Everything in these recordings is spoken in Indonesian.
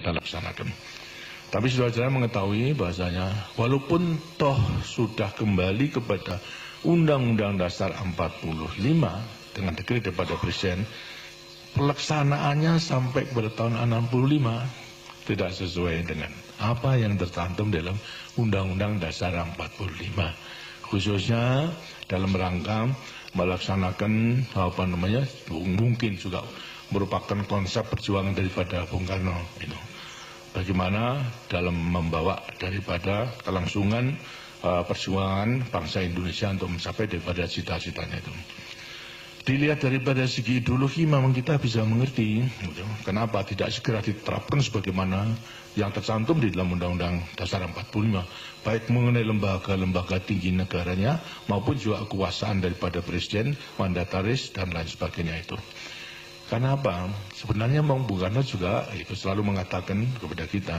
kita laksanakan. Tapi saudara-saudara mengetahui bahasanya walaupun toh sudah kembali kepada Undang-Undang Dasar 45 dengan dekret daripada Presiden, pelaksanaannya sampai kepada tahun 65 tidak sesuai dengan apa yang tercantum dalam Undang-Undang Dasar 45, khususnya dalam rangka melaksanakan mungkin juga merupakan konsep perjuangan daripada Bung Karno itu. Bagaimana dalam membawa daripada kelangsungan perjuangan bangsa Indonesia untuk mencapai daripada cita-citanya itu. Dilihat daripada segi ideologi memang kita bisa mengerti kenapa tidak segera diterapkan sebagaimana yang tercantum di dalam Undang-Undang Dasar 45, baik mengenai lembaga-lembaga tinggi negaranya maupun juga kekuasaan daripada Presiden, mandataris dan lain sebagainya itu. Karena apa? Sebenarnya Bung Karno juga itu selalu mengatakan kepada kita,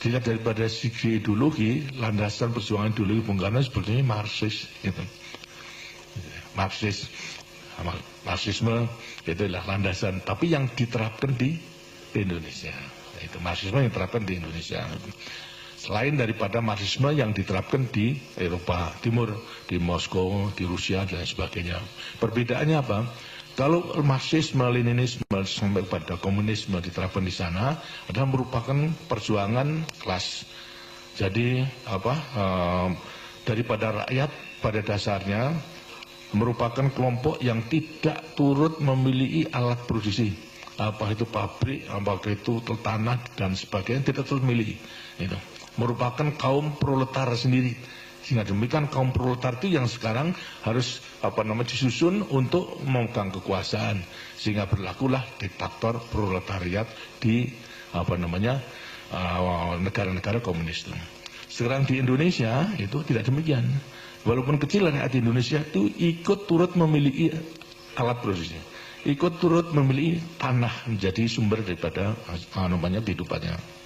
dilihat daripada segi ideologi, landasan perjuangan ideologi Bung Karno sepertinya Marxis gitu. Marxisme itulah landasan, tapi yang diterapkan di Indonesia. Itu Marxisme yang diterapkan di Indonesia. Selain daripada Marxisme yang diterapkan di Eropa Timur, di Moskow, di Rusia dan sebagainya. Perbedaannya apa? Kalau Marxisme, Leninisme sampai pada komunisme diterapkan di sana adalah merupakan perjuangan kelas. Jadi daripada rakyat pada dasarnya merupakan kelompok yang tidak turut memiliki alat produksi, apa itu pabrik, apa itu tanah dan sebagainya, tidak turut memiliki. Itu merupakan kaum proletar sendiri. Sehingga demikian kaum proletar itu yang sekarang harus disusun untuk memegang kekuasaan, sehingga berlakulah diktator proletariat di negara-negara komunis itu. Sekarang di Indonesia itu tidak demikian. Walaupun kecil rakyat di Indonesia itu ikut turut memiliki alat produksi, ikut turut memiliki tanah menjadi sumber daripada kehidupannya.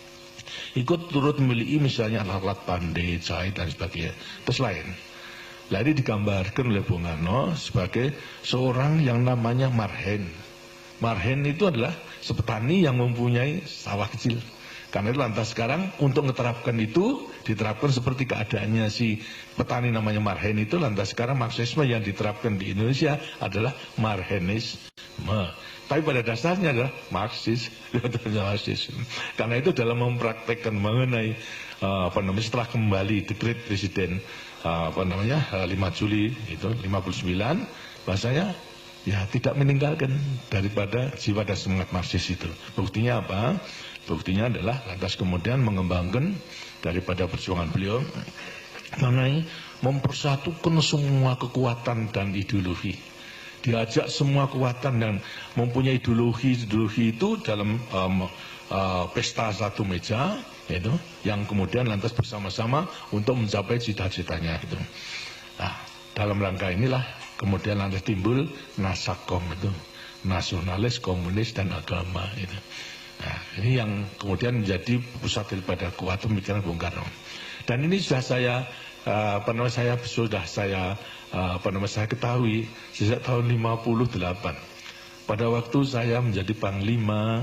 Ikut turut memiliki misalnya alat-alat pandai, jahit dan sebagainya. Terus lain. Nah, ini digambarkan oleh Bung Karno sebagai seorang yang namanya marhen. Marhen itu adalah sepetani yang mempunyai sawah kecil. Karena itu lantas sekarang untuk menerapkan itu diterapkan seperti keadaannya si petani namanya marhen itu, lantas sekarang Marxisme yang diterapkan di Indonesia adalah marhenisme. Tapi pada dasarnya adalah Marxis. Karena itu dalam mempraktekkan mengenai setelah kembali dekret Presiden 5 Juli itu 59, bahasanya ya tidak meninggalkan daripada jiwa dan semangat Marxis itu. Buktinya apa? Buktinya adalah lantas kemudian mengembangkan daripada perjuangan beliau mengenai mempersatukan semua kekuatan dan ideologi. Diajak semua kekuatan dan mempunyai ideologi itu dalam pesta satu meja itu, yang kemudian lantas bersama-sama untuk mencapai cita-citanya itu. Nah, dalam rangka inilah kemudian lantas timbul Nasakom itu, nasionalis, komunis dan agama itu. Nah, ini yang kemudian menjadi pusat daripada kuat pemikiran Bung Karno. Dan ini sudah saya ketahui sejak tahun 58. Pada waktu saya menjadi Panglima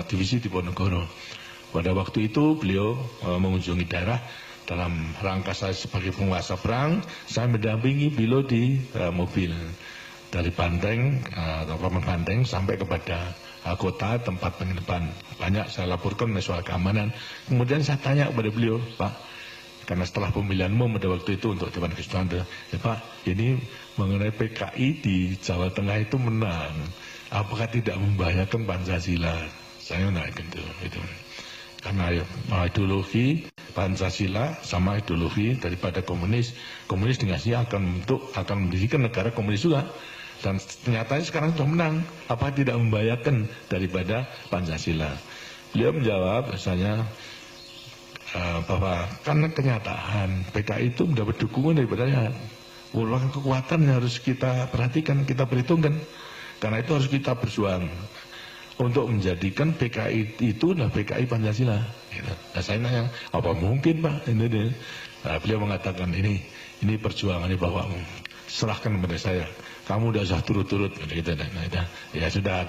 Divisi Diponegoro. Pada waktu itu beliau mengunjungi daerah dalam rangka saya sebagai penguasa perang. Saya mendampingi beliau di mobil dari Banteng atau Paman Banteng sampai kepada kota tempat penginapan. Banyak saya laporkan soal keamanan. Kemudian saya tanya kepada beliau, Pak, karena setelah pemilihanmu pada waktu itu untuk Dewan Kejuaraan, ya Pak, ini mengenai PKI di Jawa Tengah itu menang, apakah tidak membahayakan Pancasila? Saya menanyakan itu. Karena ideologi Pancasila sama ideologi daripada komunis dinasnya akan mendirikan negara komunis juga. Dan ternyata sekarang sudah menang, apa tidak membahayakan daripada Pancasila? Beliau menjawab bahasanya bahwa karena kenyataan PKI itu mendapat dukungan daripada rakyat. Merupakan kekuatan yang harus kita perhatikan, kita perhitungkan. Karena itu harus kita berjuang untuk menjadikan PKI itu adalah PKI Pancasila. Nah, saya nanya, apa mungkin Pak? Nah, beliau mengatakan ini perjuangan ini bahwa serahkan kepada saya. Kamu udah usah turut-turut gitu. Nah, ya sudah.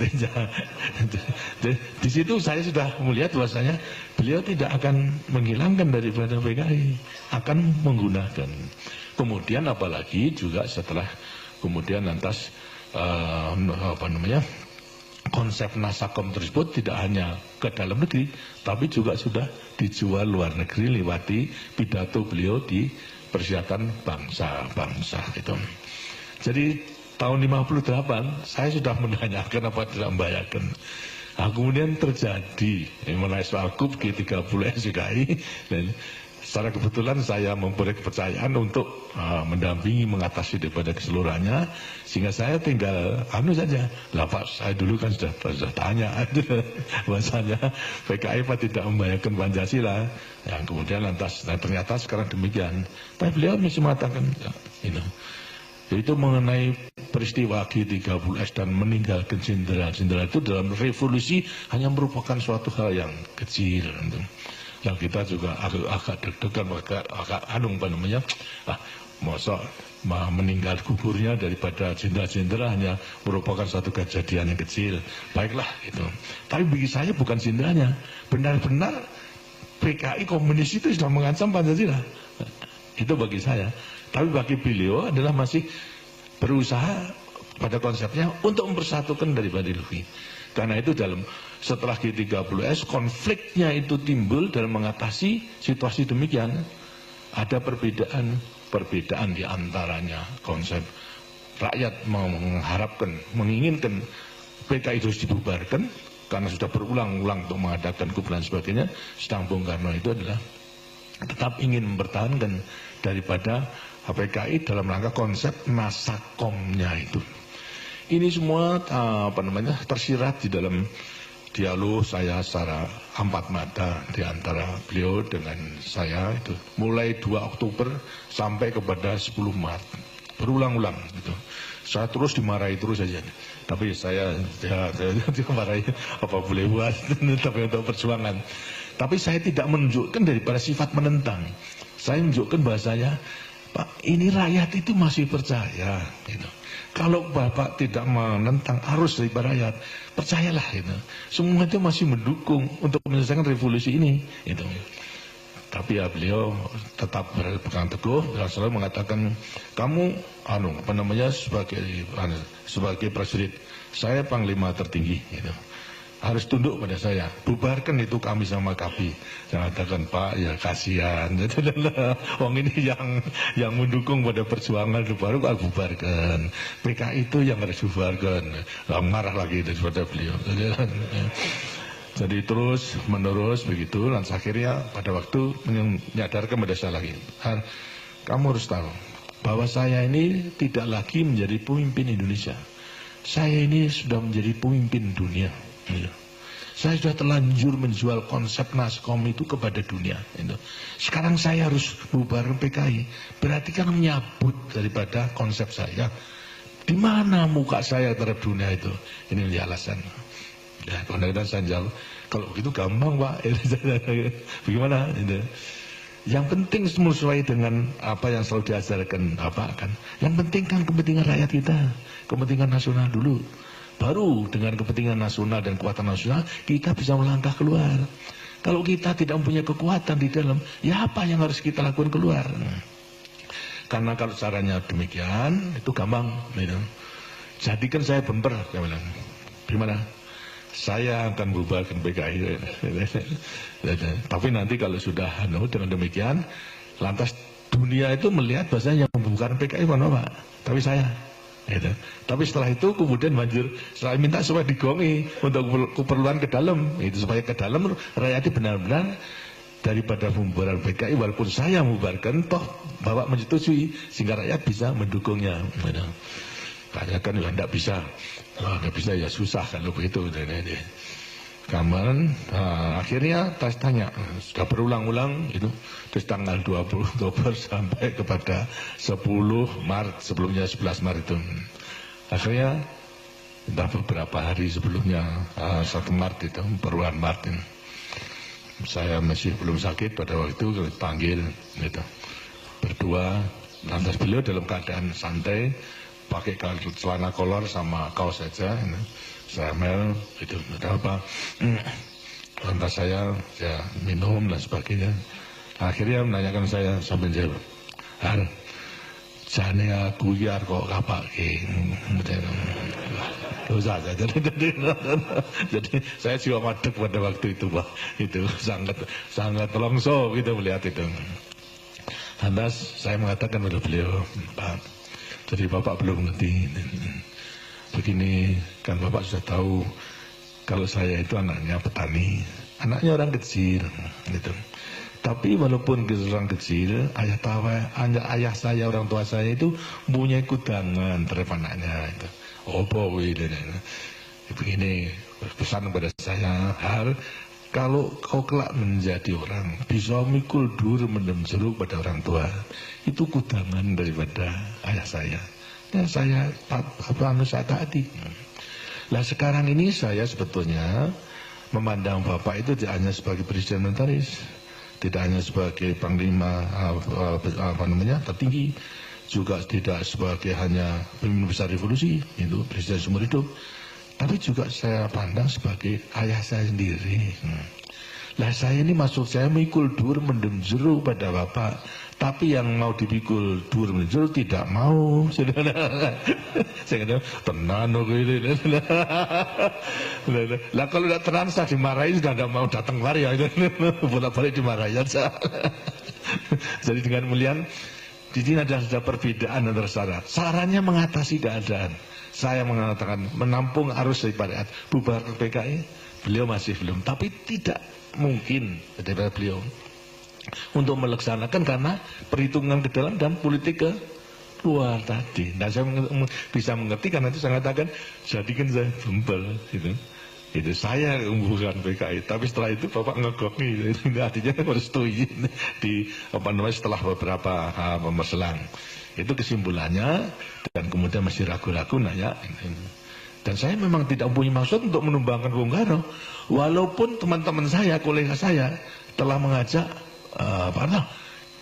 Di situ saya sudah melihat bahwasanya beliau tidak akan menghilangkan daripada PKI, akan menggunakan. Kemudian apalagi juga setelah kemudian lantas konsep Nasakom tersebut tidak hanya ke dalam negeri, tapi juga sudah dijual luar negeri lewati pidato beliau di persiapan bangsa-bangsa gitu. Jadi tahun 58 saya sudah menanyakan apa tidak membayarkan. Nah, kemudian terjadi mengenai soal KUB G30 SGKI, dan secara kebetulan saya mempunyai kepercayaan untuk mendampingi mengatasi daripada keseluruhannya, sehingga saya tinggal saja. Lah Pak, saya dulu kan sudah tanya bahasanya PKI Pak tidak membayarkan Pancasila. Yang kemudian lantas, nah ternyata sekarang demikian. Tapi beliau masih mengatakan itu mengenai peristiwa G30S dan meninggalkan jenderal-jenderal itu dalam revolusi hanya merupakan suatu hal yang kecil. Yang kita juga agak deg-degan, agak masa meninggal gugurnya daripada jenderal-jenderal hanya merupakan satu kejadian yang kecil. Baiklah itu. Tapi bagi saya bukan jenderalnya, benar-benar PKI komunis itu sudah mengancam Pancasila. Itu bagi saya. Tapi bagi beliau adalah masih berusaha pada konsepnya untuk mempersatukan daripada ideologi. Karena itu setelah G30S konfliknya itu timbul dalam mengatasi situasi demikian. Ada perbedaan di antaranya konsep rakyat mengharapkan, menginginkan PKI terus dibubarkan karena sudah berulang-ulang untuk mengadakan KUB dan sebagainya. Sedang Bung Karno itu adalah tetap ingin mempertahankan daripada PKI dalam rangka konsep Nasakomnya itu. Ini semua tersirat di dalam dialog saya secara empat mata di antara beliau dengan saya itu mulai 2 Oktober sampai kepada 10 Maret berulang-ulang gitu. Saya terus dimarahi terus saja. Tapi saya dimarahi apa boleh buat tapi untuk perjuangan. Tapi saya tidak menunjukkan daripada sifat menentang. Saya menunjukkan bahasanya, Pak, ini rakyat itu masih percaya gitu. Kalau Bapak tidak menentang arus daripada rakyat, percayalah gitu. Semua itu masih mendukung untuk menyelesaikan revolusi ini gitu. Tapi ya beliau tetap berpegang teguh dan selalu mengatakan, kamu sebagai prajurit, saya panglima tertinggi gitu. Harus tunduk pada saya, bubarkan itu kami sama KAPI. Saya katakan, Pak, ya kasihan. Wong ini yang mendukung pada perjuangan itu baru aku bubarkan. PKI itu yang harus bubarkan. Marah lagi daripada beliau. Jadi terus menerus begitu, dan akhirnya pada waktu menyadarkan pada saya lagi, kamu harus tahu bahwa saya ini tidak lagi menjadi pemimpin Indonesia. Saya ini sudah menjadi pemimpin dunia. Saya sudah terlanjur menjual konsep Naskom itu kepada dunia. Sekarang saya harus bubar PKI. Berarti kan menyabut daripada konsep saya. Di mana muka saya terhadap dunia itu? Ini alasan. Ya, kadang-kadang saya jawab, kalau begitu gampang Pak. Bagaimana? Yang penting sesuai dengan apa yang selalu diajarkan Bapak kan. Yang penting kan kepentingan rakyat kita, kepentingan nasional dulu. Baru dengan kepentingan nasional dan kekuatan nasional kita bisa melangkah keluar. Kalau kita tidak mempunyai kekuatan di dalam, ya apa yang harus kita lakukan keluar? Karena kalau caranya demikian, itu gampang. Jadikan saya bemper, saya bilang. Gimana? Saya akan bubarkan PKI. Tapi nanti kalau sudah dengan demikian, lantas dunia itu melihat bahasanya yang membubarkan PKI mana Pak? Tapi saya. Gitu. Tapi setelah itu kemudian saya minta supaya digongi untuk keperluan ke dalam, itu supaya ke dalam rakyat benar-benar daripada pembubaran PKI walaupun saya membubarkan toh Bapak menyetujui sehingga rakyat bisa mendukungnya. Gitu. Karena kan ya tidak bisa, nggak bisa ya susah kalau begitu. Kamaran akhirnya tanya sudah berulang-ulang itu terus tanggal 20 Oktober sampai kepada 10 Maret, sebelumnya 11 Maret itu akhirnya entah beberapa hari sebelumnya 1 Maret itu perubahan Maret ini. Saya masih belum sakit pada waktu itu panggil gitu berdua Lantas beliau dalam keadaan santai, pakai celana kolor sama kaos saja. Saya mel, itu ada apa? Lantas saya ya minum dan sebagainya. Akhirnya menanyakan saya sambil jawab, Har, jane aku biar kok kapak dosa saja. Jadi saya juga madep pada waktu itu, Pak. Itu sangat longso gitu melihat itu. Lantas saya mengatakan pada beliau, Pak, jadi Bapak belum ngerti. Begini, kan Bapak sudah tahu kalau saya itu anaknya petani, anaknya orang kecil, gitu. Tapi walaupun orang kecil, ayah saya, orang tua saya itu punya kudangan terhadap anaknya. Itu. Oh, boy, begini pesan kepada saya, Har, kalau kau kelak menjadi orang, bisa mikul dur mendem jeruk pada orang tua, itu kudangan daripada ayah saya. Dan saya taati. Nah sekarang ini saya sebetulnya memandang Bapak itu tidak hanya sebagai presiden militeris, tidak hanya sebagai panglima tertinggi, juga tidak sebagai hanya pemimpin besar revolusi, itu presiden seumur hidup, tapi juga saya pandang sebagai ayah saya sendiri. Lah saya ini maksud saya mikul dur mendem jeruk pada Bapak, tapi yang mau dipikul dur mendem jeruk tidak mau. Saya kata tenan kok ini. Lah kalau tidak tenang saya dimarahi, sudah tidak mau datang lari ya. Bolak-balik dimarahi saja. Jadi dengan mulian di sini ada perbedaan antara saran. Sarannya mengatasi keadaan. Saya mengatakan menampung arus daripada bubar PKI. Beliau masih belum, tapi tidak mungkin daripada beliau untuk melaksanakan karena perhitungan ke dalam dan politik ke luar tadi. Nah saya bisa mengerti karena itu saya katakan jadikan saya bembel gitu. Itu saya bukan PKI, tapi setelah itu Bapak ngegok nih, artinya harus setuju di setelah beberapa berselang. Itu kesimpulannya dan kemudian masih ragu-ragu nanya. Dan saya memang tidak punya maksud untuk menumbangkan Bung Karno, walaupun teman-teman saya, kolega saya telah mengajak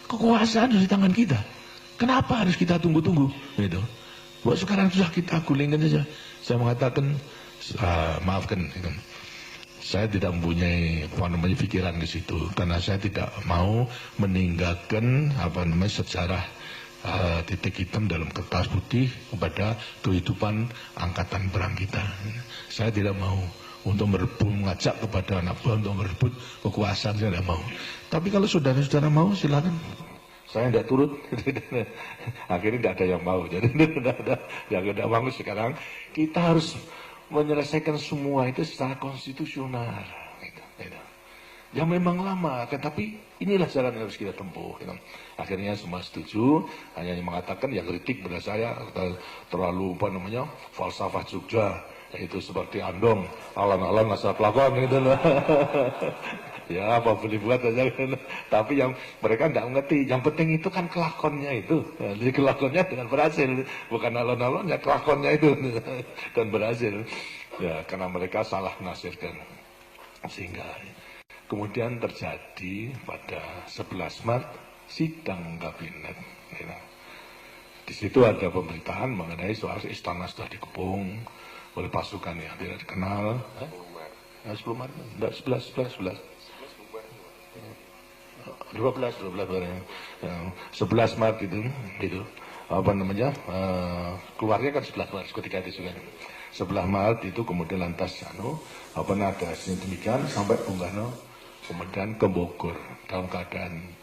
kekuasaan di tangan kita. Kenapa harus kita tunggu-tunggu? Gitu. Buat sekarang sudah kita gulingkan saja. Saya mengatakan, maafkan, saya tidak mempunyai pikiran ke situ, karena saya tidak mau meninggalkan sejarah titik hitam dalam kertas putih kepada kehidupan angkatan perang kita. Saya tidak mau untuk merebut, mengajak kepada anak buah untuk merebut kekuasaan, saya tidak mau. Tapi kalau saudara-saudara mau silakan. Saya tidak turut. Akhirnya tidak ada yang mau. Jadi tidak ada yang tidak mau. Sekarang kita harus menyelesaikan semua itu secara konstitusional. Ya memang lama, tapi inilah jalan yang harus kita tempuh. Akhirnya semua setuju, hanya mengatakan yang kritik pada saya terlalu falsafah Jogja, yaitu seperti andong, alam-alam asal pelakon gitu loh. Ya apa boleh buat aja, tapi yang mereka tidak mengerti. Yang penting itu kan kelakonnya itu, jadi kelakonnya dengan berhasil, bukan alon-alonnya, kelakonnya itu dan berhasil. Ya karena mereka salah menafsirkan, sehingga kemudian terjadi pada 11 Maret sidang kabinet. Di situ ada pemberitaan mengenai soal istana sudah dikepung oleh pasukan yang tidak dikenal. 10 Maret, enggak 11. 11 Maret itu keluarnya kan 11 Maret ketika itu juga. 11 Maret itu kemudian lantas ada demikian sampai Bung Karno kemudian ke Bogor dalam keadaan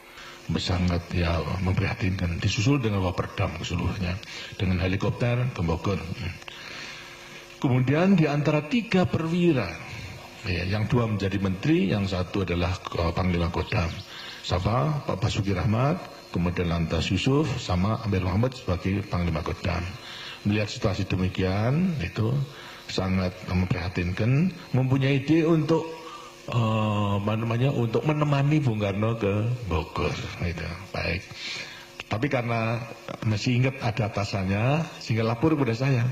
sangat memprihatinkan, disusul dengan Waperdam seluruhnya dengan helikopter ke Bogor. Kemudian di antara 3 perwira, yang 2 menjadi menteri, yang 1 adalah Panglima Kodam, sama Pak Basuki Rahmat, kemudian lantas Yusuf sama Amir Muhammad sebagai Panglima Kodam. Melihat situasi demikian itu sangat memprihatinkan, mempunyai ide untuk untuk menemani Bung Karno ke Bogor. Gitu. Baik. Tapi karena masih ingat ada atasannya, sehingga lapor kepada saya.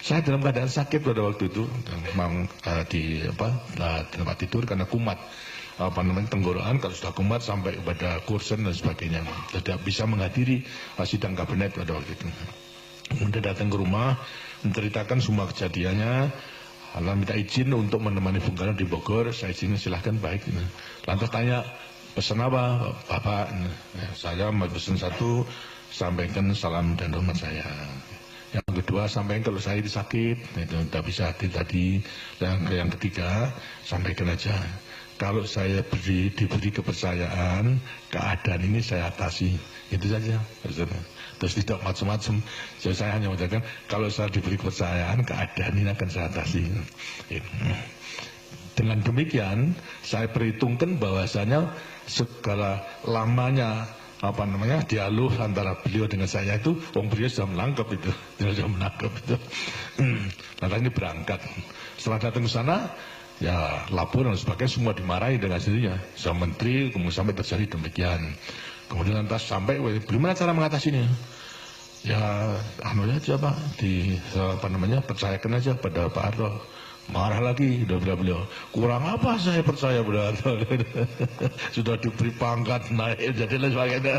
Saya dalam keadaan sakit pada waktu itu, memang di tempat tidur karena kumat. tenggorokan, kalau sudah kumat sampai kepada kursen dan sebagainya, tidak bisa menghadiri sidang kabinet pada waktu itu. Kemudian datang ke rumah, menceritakan semua kejadiannya, lalu minta izin untuk menemani Bung Karno di Bogor. Saya izin, silahkan, baik. Lantas tanya, pesan apa Bapak? Saya mau pesan satu, sampaikan salam dan hormat saya. Yang kedua, sampaikan kalau saya ini sakit, itu tidak bisa hadir tadi. Yang ketiga, sampaikan aja, kalau saya diberi kepercayaan, keadaan ini saya atasi. Itu saja. Terus tidak macam-macam. Jadi saya hanya mengatakan, kalau saya diberi kepercayaan, keadaan ini akan saya atasi. Dengan demikian, saya perhitungkan bahwasanya segala lamanya dialog antara beliau dengan saya itu, beliau sudah menangkap itu, Nah, ini berangkat. Setelah datang ke sana, ya lapor dan sebagainya, semua dimarahi dengan sendirinya. Sama menteri, kemudian sampai terjadi demikian. Kemudian lantas sampai, bagaimana cara mengatasinya? Ya, aja Pak, percayakan aja pada Pak Harto. Marah lagi, beliau, kurang apa saya percaya pada Harto? Sudah diberi pangkat, naik, jadilah sebagainya.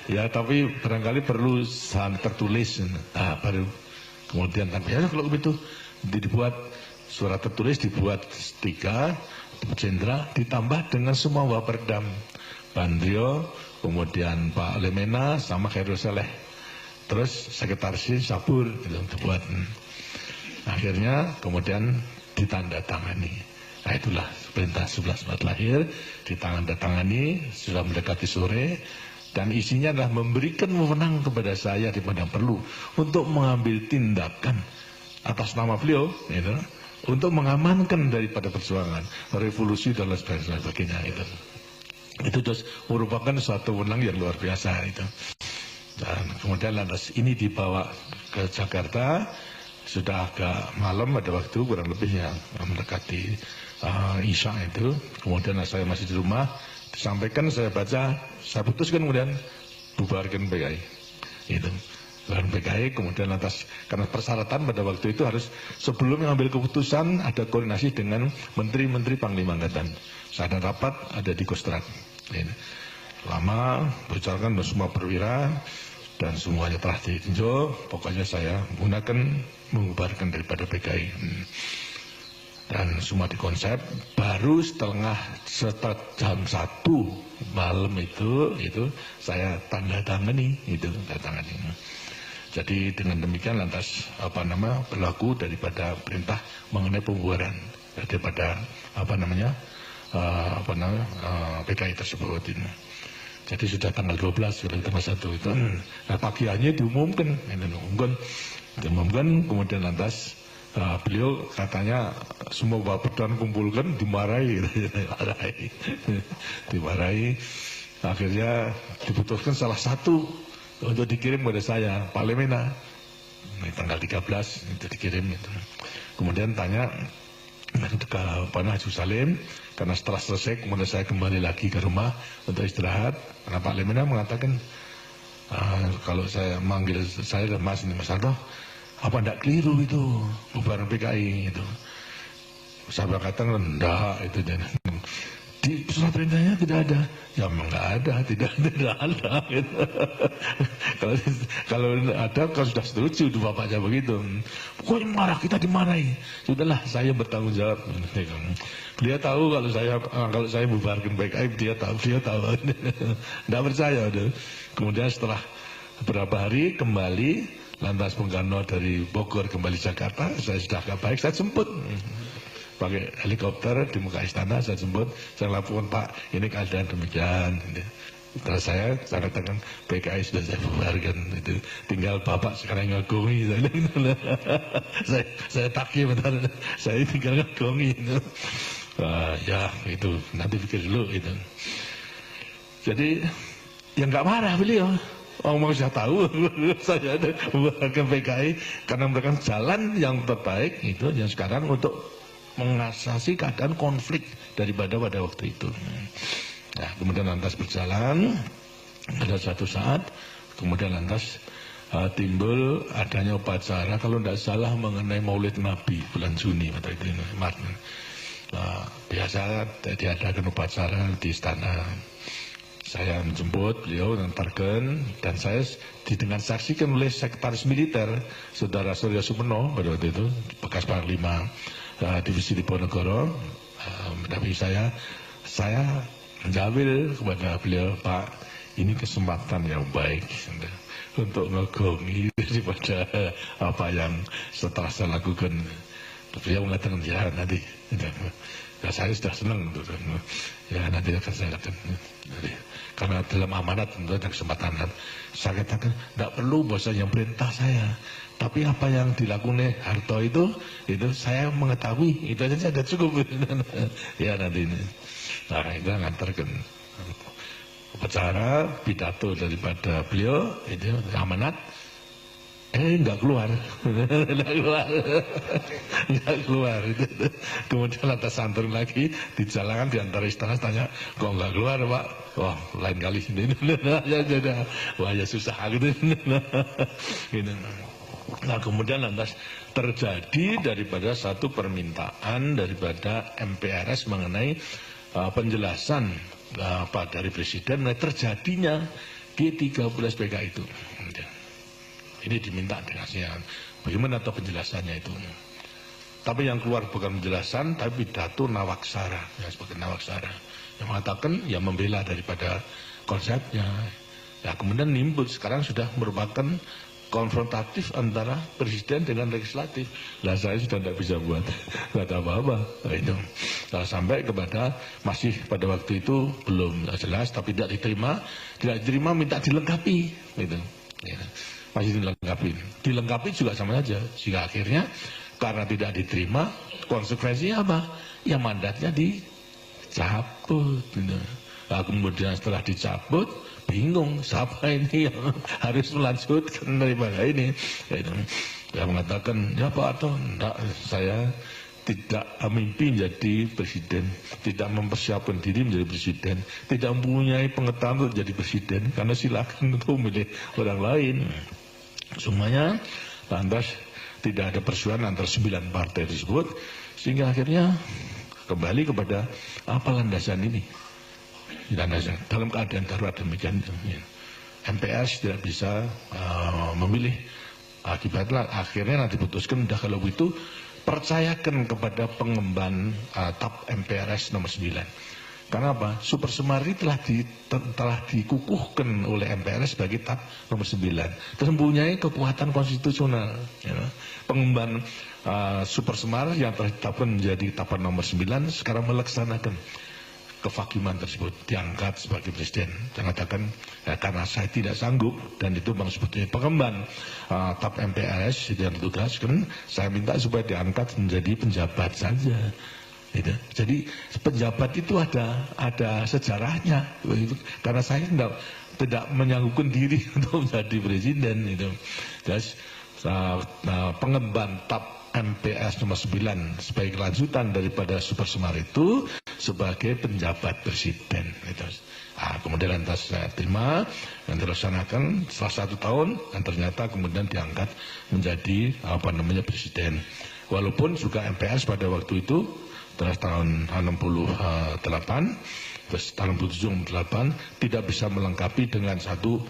Ya, tapi barangkali perlu tertulis. Nah, baru kemudian ya kalau begitu dibuat surat tertulis, dibuat 3 jenderal, ditambah dengan semua waperdam, Bandrio, kemudian Pak Lemena sama Khairul Saleh, terus sekretaris Sabur gitu dibuat. Akhirnya kemudian ditandatangani. Nah, itulah perintah 11 Maret lahir, ditandatangani, sudah mendekati sore, dan isinya adalah memberikan wewenang kepada saya di mana perlu untuk mengambil tindakan atas nama beliau, gitu, untuk mengamankan daripada perjuangan revolusi dan lain sebagainya. Itu terus merupakan suatu wewenang yang luar biasa itu. Dan kemudian lantas ini dibawa ke Jakarta. Sudah agak malam pada waktu, kurang lebihnya mendekati Isya itu. Kemudian saya masih di rumah, disampaikan, saya baca, saya putuskan kemudian bubarkan PKI. Itu. Bubarkan PKI, kemudian lantas karena persyaratan pada waktu itu harus sebelum mengambil keputusan ada koordinasi dengan menteri-menteri Panglima Angkatan. Saya ada rapat, ada di Kostrad. Lama berbicara dengan semua perwira dan semuanya telah ditinjau. Pokoknya saya menggunakan mengubarkan daripada PKI, dan semua dikonsep. Baru setelah jam 1 malam itu saya tanda tangani itu. Jadi dengan demikian lantas berlaku daripada perintah mengenai pembubaran daripada PKI tersebut ini. Jadi sudah tanggal 12 tanggal 1 itu. Nah, pagiannya diumumkan, kemudian lantas beliau katanya semua waperdam kumpulkan, dimarahi. Dimarahi. Akhirnya diputuskan salah satu untuk dikirim kepada saya, Pak Lemena. Tanggal 13 itu dikirim itu. Kemudian tanya ke Pak Haji Salim, karena setelah selesai kemudian saya kembali lagi ke rumah untuk istirahat. Karena Pak Lemena mengatakan, kalau saya manggil saya dan Mas Harto, apa tidak keliru itu bubaran PKI itu? Saya katakan enggak, itu di surat perintahnya tidak ada. Ya memang enggak ada, tidak ada. Gitu. Kalau ada, kalau sudah setuju bapaknya begitu. Pokoknya marah, kita dimarahi. Sudahlah, saya bertanggung jawab. Dia tahu kalau saya bubarkan PKI, dia tahu. Tidak percaya. Kemudian setelah beberapa hari kembali, lantas Bung Karno dari Bogor kembali Jakarta, saya sudah agak baik, saya jemput. Pakai helikopter di muka istana, saya jemput, saya laporkan, Pak, ini keadaan demikian. Terus saya katakan PKI sudah saya bubarkan, itu tinggal Bapak sekarang ngagongi. Saya takih bentar, saya tinggal ngagongi. Ya itu nanti pikir dulu itu. Jadi yang nggak marah beliau. Mau saya tahu saya ada bubarkan PKI karena mereka jalan yang terbaik itu yang sekarang untuk mengatasi keadaan konflik daripada pada waktu itu. Nah, kemudian lantas berjalan, ada satu saat, kemudian lantas timbul adanya upacara, kalau tidak salah mengenai Maulid Nabi bulan Juni atau itu Maret. biasa diadakan upacara di istana. Saya menjemput beliau, mengantarkan, dan saya didengar saksikan oleh sekretaris militer, Saudara Surya Sumeno pada waktu itu, bekas Panglima Divisi Diponegoro. Tapi saya menjawil kepada beliau, Pak, ini kesempatan yang baik untuk ngegongi daripada apa yang setelah saya lakukan. Beliau mengatakan, ya nanti. Ya, saya sudah senang untuk ya nanti akan saya lakukan. Karena dalam amanat tentu ada kesempatan. Saya katakan tidak perlu bosnya yang perintah saya, tapi apa yang dilakukan Harto itu saya mengetahui, itu saja sudah cukup. Ya nanti ini. Nah itu ngantarkan upacara pidato daripada beliau itu amanat. Enggak keluar. Kemudian lantas santun lagi di jalanan di antara istana tanya, kok enggak keluar Pak? Wah lain kali ini. Wah ya susah gitu. Nah kemudian lantas terjadi daripada satu permintaan daripada MPRS mengenai penjelasan dari Presiden mengenai terjadinya G13 PKI itu. Ini diminta dengasnya, bagaimana atau penjelasannya itu. Tapi yang keluar bukan penjelasan, tapi pidato Nawaksara, ya, sebagai Nawaksara, yang mengatakan, yang membela daripada konsepnya. Ya kemudian nimbul sekarang sudah merupakan konfrontatif antara presiden dengan legislatif. Lah saya sudah tidak bisa buat, nggak ada apa-apa. Nah, itu. Nah, sampai kepada masih pada waktu itu belum jelas, tapi tidak diterima minta dilengkapi, gitu. Ya. Masih dilengkapi juga sama saja, sehingga akhirnya karena tidak diterima, konsekuensinya apa? Ya mandatnya dicabut. Gitu. Nah, kemudian setelah dicabut, bingung siapa ini yang harus melanjutkan daripada ini. Ya mengatakan, ya Pak Harto, enggak, saya tidak mimpi menjadi presiden, tidak mempersiapkan diri menjadi presiden, tidak mempunyai pengetahuan untuk jadi presiden, karena silakan untuk memilih orang lain. Semuanya lantas tidak ada persoalan antara 9 partai tersebut, sehingga akhirnya kembali kepada apa landasan ini. Landasan dalam keadaan darurat demikian, MPRS tidak bisa memilih. Akibatnya akhirnya nanti diputuskan, kalau itu percayakan kepada pengemban TAP MPRS nomor 9. Karena apa? Super Semari telah dikukuhkan oleh MPRS sebagai TAP nomor 9. Terus mempunyai kekuatan konstitusional. Ya. Pengemban Super Semar yang telah ditetapkan menjadi TAP nomor 9 sekarang melaksanakan kefakiman tersebut, diangkat sebagai presiden. Dan katakan, ya, karena saya tidak sanggup, dan itu memang sebetulnya pengemban TAP MPRS yang ditugaskan, saya minta supaya diangkat menjadi penjabat saja. Gitu. Jadi penjabat itu ada sejarahnya, karena saya tidak menyanggupkan diri untuk menjadi presiden. Gitu. Terus pengemban TAP MPRS nomor 9 sebagai kelanjutan daripada Super Semar itu sebagai penjabat presiden. Gitu. Kemudian lantas saya terima dan dilaksanakan setelah 1 tahun, dan ternyata kemudian diangkat menjadi presiden. Walaupun juga MPRS pada waktu itu setelah tahun 68, terus tahun 68 tidak bisa melengkapi dengan satu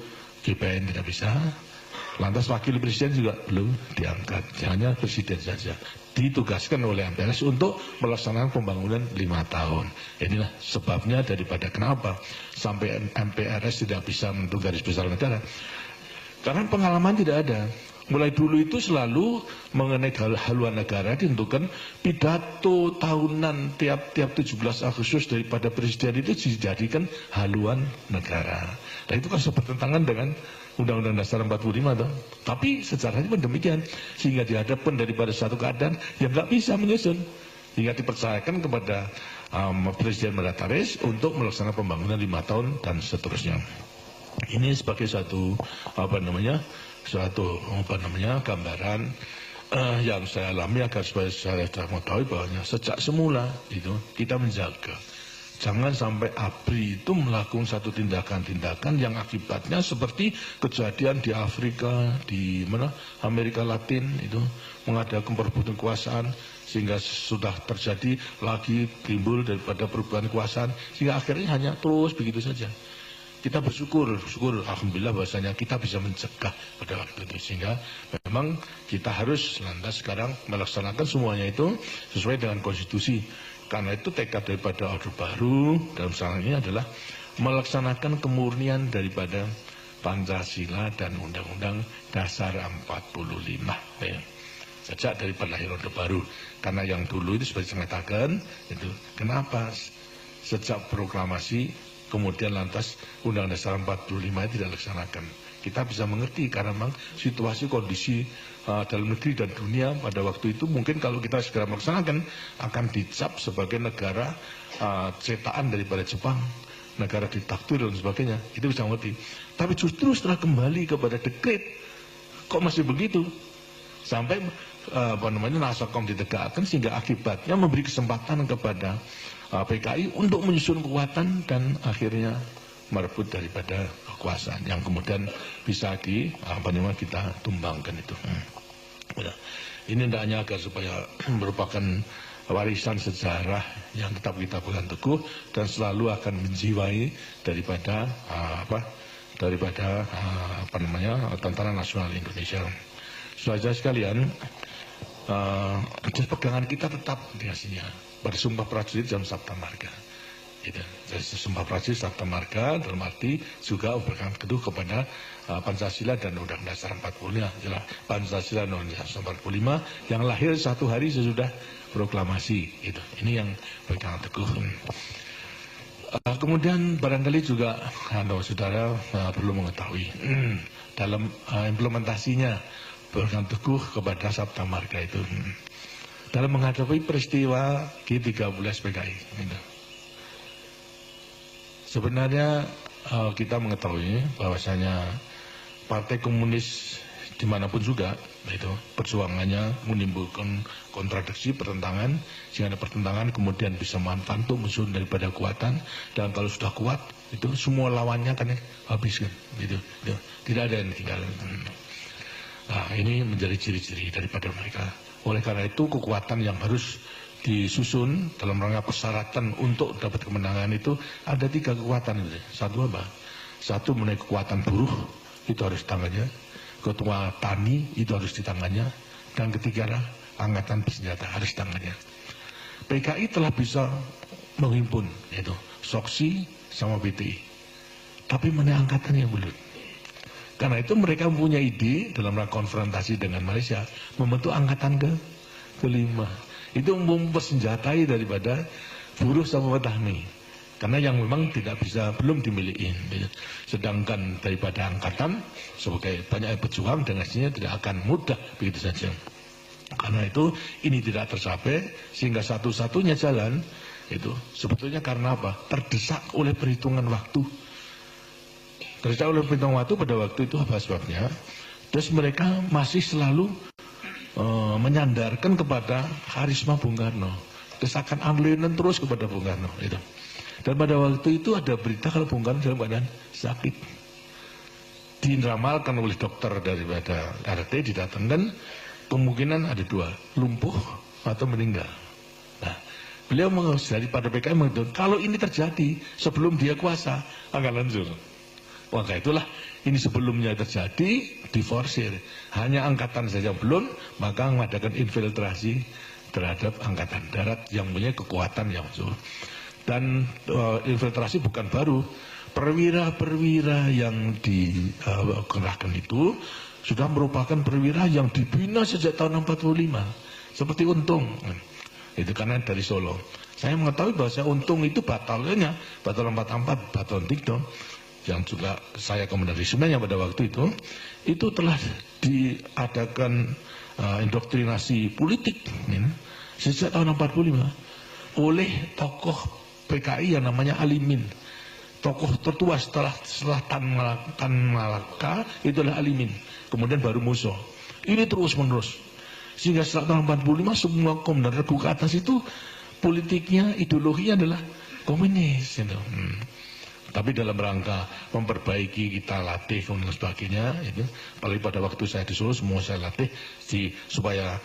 GPN, tidak bisa. Lantas wakil presiden juga belum diangkat, hanya presiden saja. Ditugaskan oleh MPRS untuk melaksanakan pembangunan 5 tahun. Inilah sebabnya daripada kenapa sampai MPRS tidak bisa menentukan garis besar negara. Karena pengalaman tidak ada. Mulai dulu itu selalu mengenai haluan negara ditentukan pidato tahunan tiap 17 Agustus daripada presiden itu dijadikan haluan negara. Nah itu kan bertentangan dengan Undang-Undang Dasar 45 toh. Tapi sejarahnya pun demikian, sehingga dihadapkan daripada satu keadaan yang nggak bisa menyusun, hingga dipercayakan kepada Presiden Mandataris untuk melaksanakan pembangunan 5 tahun dan seterusnya. Ini sebagai satu gambaran yang saya alami agar supaya saya mengetahui bahwa sejak semula itu kita menjaga jangan sampai ABRI itu melakukan satu tindakan-tindakan yang akibatnya seperti kejadian di Afrika, di Amerika Latin itu mengadakan perebutan kekuasaan sehingga sudah terjadi lagi timbul daripada perubahan kekuasaan, sehingga akhirnya hanya terus begitu saja. Kita bersyukur alhamdulillah bahwasanya kita bisa mencegah pada waktu itu, sehingga memang kita harus lantas sekarang melaksanakan semuanya itu sesuai dengan konstitusi. Karena itu tekad daripada Orde Baru dalam hal ini adalah melaksanakan kemurnian daripada Pancasila dan Undang-Undang Dasar 45. Ya. Sejak daripada lahir Orde Baru. Karena yang dulu itu seperti saya katakan, itu kenapa sejak proklamasi kemudian lantas Undang-Undang Dasar 45 tidak dilaksanakan. Kita bisa mengerti karena memang situasi kondisi dalam negeri dan dunia pada waktu itu mungkin kalau kita segera melaksanakan akan dicap sebagai negara cetakan daripada Jepang, negara diktator dan sebagainya. Itu bisa mengerti. Tapi justru setelah kembali kepada dekret, kok masih begitu? Sampai Nasakom ditegakkan sehingga akibatnya memberi kesempatan kepada PKI untuk menyusun kekuatan dan akhirnya merebut daripada kekuasaan yang kemudian bisa kita tumbangkan itu. Ini hendaknya agar supaya merupakan warisan sejarah yang tetap kita pegang teguh dan selalu akan menjiwai daripada tentara nasional Indonesia. Saudara sekalian, pegangan kita tetap dinasinya bersumpah prajurit dalam Sabta Marga. Itu, sumpah prajurit Sabta Marga dalam arti juga berpegang teguh kepada Pancasila dan Undang-Undang Dasar 45. Jelas Pancasila dan Undang-Undang Dasar 45 yang lahir satu hari sesudah proklamasi. Itu, ini yang berpegang teguh. Kemudian barangkali juga saudara perlu mengetahui dalam implementasinya berpegang teguh kepada Sabta Marga itu dalam menghadapi peristiwa G13 PKI. Sebenarnya kita mengetahui bahwasanya Partai Komunis dimanapun juga itu perjuangannya menimbulkan kontradiksi, pertentangan, sehingga ada pertentangan kemudian bisa manfaat untuk menyusun daripada kekuatan, dan kalau sudah kuat itu semua lawannya kan habiskan gitu. Tidak ada yang tinggal. Nah, ini menjadi ciri-ciri daripada mereka. Oleh karena itu kekuatan yang harus disusun dalam rangka persyaratan untuk dapat kemenangan itu ada 3 kekuatan. Satu apa? Satu mengenai kekuatan buruh, itu harus di tangannya. Ketua tani itu harus di tangannya. Dan ketiga angkatan bersenjata harus di tangannya. PKI telah bisa menghimpun yaitu SOKSI sama BTI. Tapi mana angkatan yang belum? Karena itu mereka punya ide dalam rangka konfrontasi dengan Malaysia membentuk angkatan kelima. Itu mempersenjatai daripada buruh sama petani. Karena yang memang tidak bisa, belum dimiliki. Sedangkan daripada angkatan sebagai banyak pejuang dan hasilnya tidak akan mudah begitu saja. Karena itu ini tidak tercapai sehingga satu-satunya jalan itu sebetulnya karena apa? Terdesak oleh perhitungan waktu. Terdesak oleh perhitungan waktu pada waktu itu apa sebabnya? Terus mereka masih selalu menyandarkan kepada karisma Bung Karno. Desakan amlinan terus kepada Bung Karno itu. Dan pada waktu itu ada berita kalau Bung Karno dalam keadaan sakit. Diramalkan oleh dokter daripada RT, didatangkan kemungkinan ada 2, lumpuh atau meninggal. Nah, beliau daripada PKI mengatakan kalau ini terjadi sebelum dia kuasa akan hancur. Maka itulah ini sebelumnya terjadi diforsir. Hanya angkatan saja belum, maka mengadakan infiltrasi terhadap angkatan darat yang punya kekuatan yang besar. Dan infiltrasi bukan baru. Perwira-perwira yang dikerahkan itu sudah merupakan perwira yang dibina sejak tahun 45. Seperti Untung. Itu karena dari Solo. Saya mengetahui bahwa Untung itu batalionnya, Batalion 44, Batalion Tigdo, yang juga saya komandansinya pada waktu itu telah diadakan indoktrinasi politik sejak tahun 45 oleh tokoh PKI yang namanya Alimin. Tokoh tertua setelah Tan Malaka itu adalah Alimin. Kemudian baru Musso. Ini terus menerus. Sehingga setelah tahun 45 semua komandan regu ke atas itu politiknya, ideologinya adalah komunis. Tapi dalam rangka memperbaiki, kita latih dan sebagainya, itu apalagi pada waktu saya di Solo semua saya latih supaya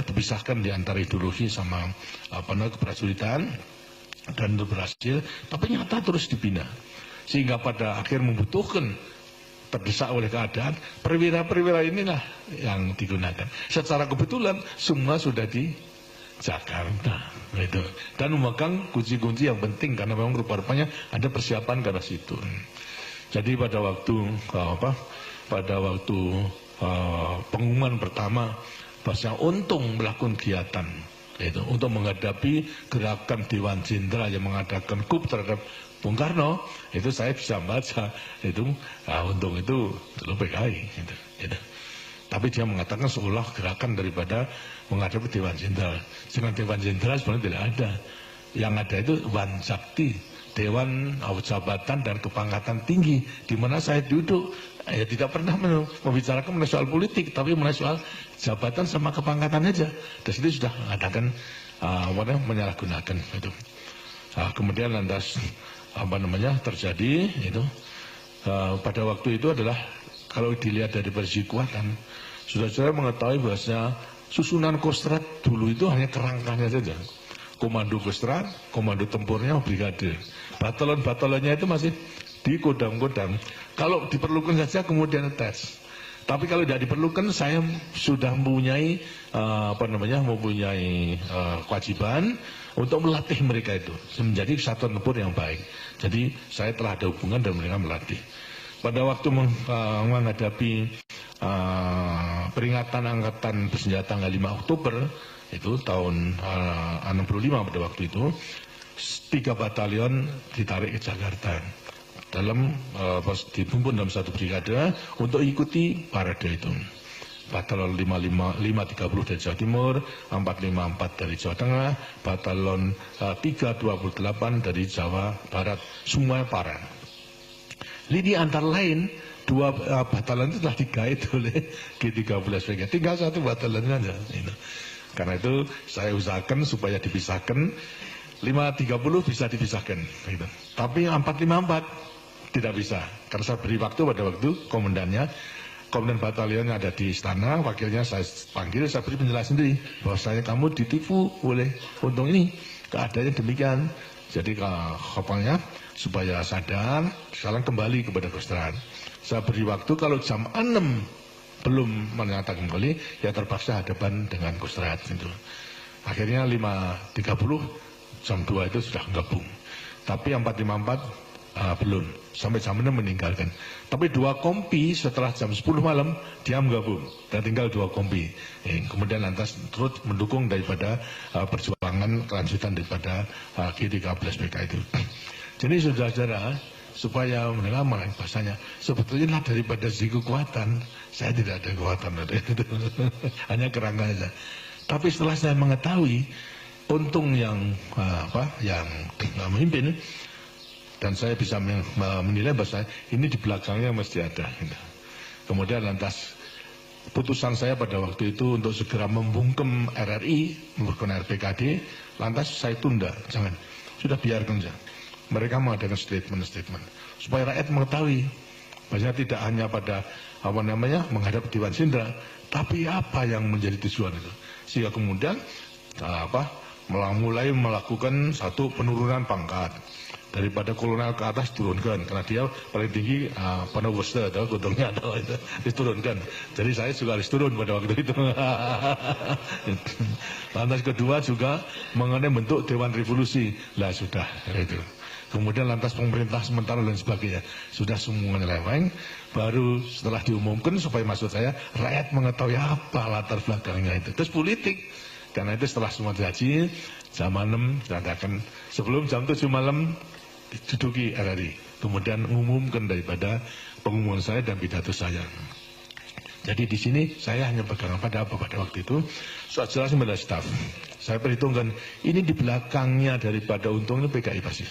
dipisahkan di antara ideologi sama keprajuritan, dan itu berhasil. Tapi nyata terus dibina sehingga pada akhir membutuhkan, terdesak oleh keadaan, perwira-perwira inilah yang digunakan. Secara kebetulan semua sudah di Jakarta, itu, dan memegang kunci-kunci yang penting karena memang rupa-rupanya ada persiapan ke arah situ. Jadi pada waktu pengumuman pertama bahwa Untung melakukan kegiatan itu untuk menghadapi gerakan Dewan Jenderal yang mengadakan coup terhadap Bung Karno, itu saya bisa baca itu Untung itu dulu PKI, gitu. Tapi dia mengatakan seolah gerakan daripada menghadapi Dewan Jenderal. Dengan Dewan Jenderal sebenarnya tidak ada. Yang ada itu Wanjakti, Dewan Jabatan dan Kepangkatan Tinggi, di mana saya duduk. Ya tidak pernah membicarakan mengenai soal politik, tapi mengenai soal jabatan sama kepangkatan aja. Dan itu sudah mengatakan menyalahgunakan itu. Kemudian lantas terjadi itu pada waktu itu adalah, kalau dilihat dari segi kekuatan, sudah mengetahui bahwasanya susunan Kostrad dulu itu hanya kerangkanya saja. Komando Kostrad, komando tempurnya brigade. Batalon-batalonnya itu masih di kodam-kodam. Kalau diperlukan saja kemudian tes. Tapi kalau tidak diperlukan, saya sudah mempunyai kewajiban untuk melatih mereka itu menjadi satuan tempur yang baik. Jadi saya telah ada hubungan dan mereka melatih. Pada waktu menghadapi peringatan Angkatan Bersenjata tanggal 5 Oktober itu tahun 65, pada waktu itu 3 batalion ditarik ke Jakarta dalam dihimpun dalam satu brigade untuk ikuti parade itu. Batalon 530 dari Jawa Timur, 454 dari Jawa Tengah, Batalon 328 dari Jawa Barat, semua parade. Lini antara lain 2 batalon itu telah digait oleh G13 PK. Tinggal 1 batalon saja. Karena itu saya usahakan supaya dipisahkan. 530 bisa dipisahkan. Tapi 454 tidak bisa. Karena saya beri waktu pada waktu komandan batalionnya ada di istana, wakilnya saya panggil, saya beri penjelasan sendiri bahwasanya kamu ditipu oleh Untung ini. Keadaannya demikian. Jadi kapalnya supaya sadar, sekarang kembali kepada Kostrad. Saya beri waktu, kalau jam 6 belum menyatakan kembali, ya terpaksa hadapan dengan Kostrad. Akhirnya 5.30, jam 2 itu sudah gabung. Tapi 454 belum, sampai jam 6 meninggalkan. Tapi 2 kompi setelah jam 10 malam, dia menggabung. Dan tinggal 2 kompi. Kemudian lantas terus mendukung daripada perjuangan kelanjutan daripada G13 PK itu. Jadi saudara-saudara, supaya mendengar bahasanya, sebetulnya daripada segi kekuatan, saya tidak ada kekuatan, hanya kerangka saja. Tapi setelah saya mengetahui Untung yang memimpin, dan saya bisa menilai bahwa ini di belakangnya mesti ada. Kemudian lantas putusan saya pada waktu itu untuk segera membungkem RRI, membungkem RPKD, lantas saya tunda, jangan, sudah biarkan saja. Mereka mengadakan statement supaya rakyat mengetahui bahwa tidak hanya pada menghadap Dewan Jenderal, tapi apa yang menjadi tujuan itu, sehingga kemudian mulai melakukan satu penurunan pangkat daripada kolonel ke atas, turunkan karena dia paling tinggi Panowesta atau godongnya itu diturunkan. Jadi saya juga harus turun pada waktu itu. Lantas kedua juga mengenai bentuk Dewan Revolusi, lah sudah itu. Kemudian lantas pemerintah sementara dan sebagainya, sudah semuanya leweng. Baru setelah diumumkan, supaya maksud saya rakyat mengetahui apa latar belakangnya itu. Terus politik, karena itu setelah semua dihaji, jam 6 diadakan, sebelum jam 7 malam diduduki RRI. Kemudian umumkan daripada pengumuman saya dan pidato saya. Jadi di sini saya hanya pegang pada apa pada waktu itu, soal jelas pada staf. Saya perhitungkan, ini di belakangnya daripada Untung ini PKI pasti.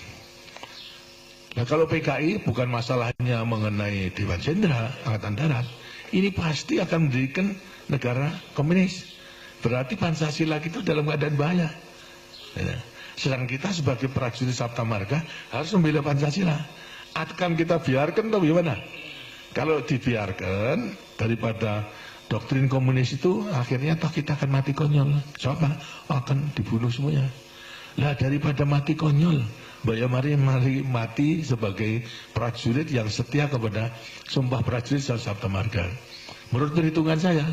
Nah kalau PKI bukan masalahnya mengenai Dewan Jenderal Angkatan Darat, ini pasti akan mendirikan negara komunis. Berarti Pancasila itu dalam keadaan bahaya. Sedang kita sebagai prajurit Sabta Marga harus membela Pancasila. Akan kita biarkan atau gimana? Kalau dibiarkan, daripada doktrin komunis itu akhirnya toh kita akan mati konyol. Coba akan dibunuh semuanya. Lah daripada mati konyol, mari mati sebagai prajurit yang setia kepada sumpah prajurit Sabta Marga. Menurut perhitungan saya,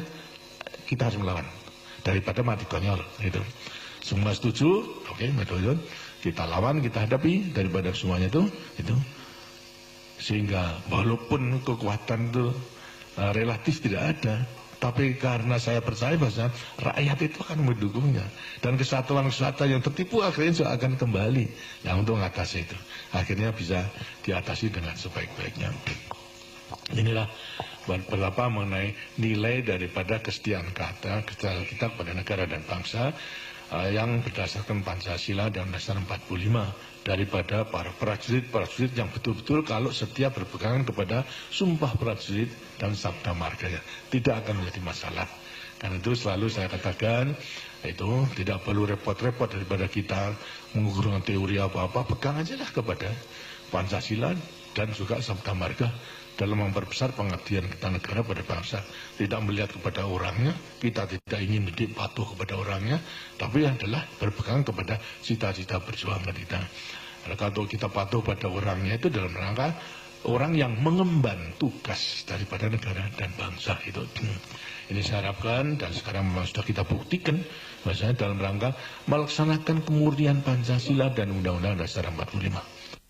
kita harus melawan daripada mati konyol. Itu semua setuju, oke, metode kita lawan, kita hadapi daripada semuanya itu. Sehingga walaupun kekuatan itu relatif tidak ada, tapi karena saya percaya bahwa rakyat itu akan mendukungnya, dan kesatuan yang tertipu akhirnya juga akan kembali yang untuk mengatasi itu, akhirnya bisa diatasi dengan sebaik-baiknya. Inilah beberapa mengenai nilai daripada kesetiaan kita kepada negara dan bangsa yang berdasarkan Pancasila dan Undang-Undang 45 daripada para prajurit yang betul-betul kalau setia berpegangan kepada sumpah prajurit dan Sabta Marga, tidak akan menjadi masalah. Karena itu selalu saya katakan, itu tidak perlu repot-repot daripada kita mengukurkan teori apa-apa, pegang aja lah kepada Pancasila dan juga Sabta Marga dalam memperbesar pengabdian kita negara pada bangsa. Tidak melihat kepada orangnya, kita tidak ingin patuh kepada orangnya, tapi adalah berpegang kepada cita-cita perjuangan kita. Nah, kalau kita patuh pada orangnya itu dalam rangka orang yang mengemban tugas daripada negara dan bangsa itu. Ini saya harapkan, dan sekarang memang sudah kita buktikan bahwasanya dalam rangka melaksanakan kemurnian Pancasila dan Undang-Undang Dasar 45.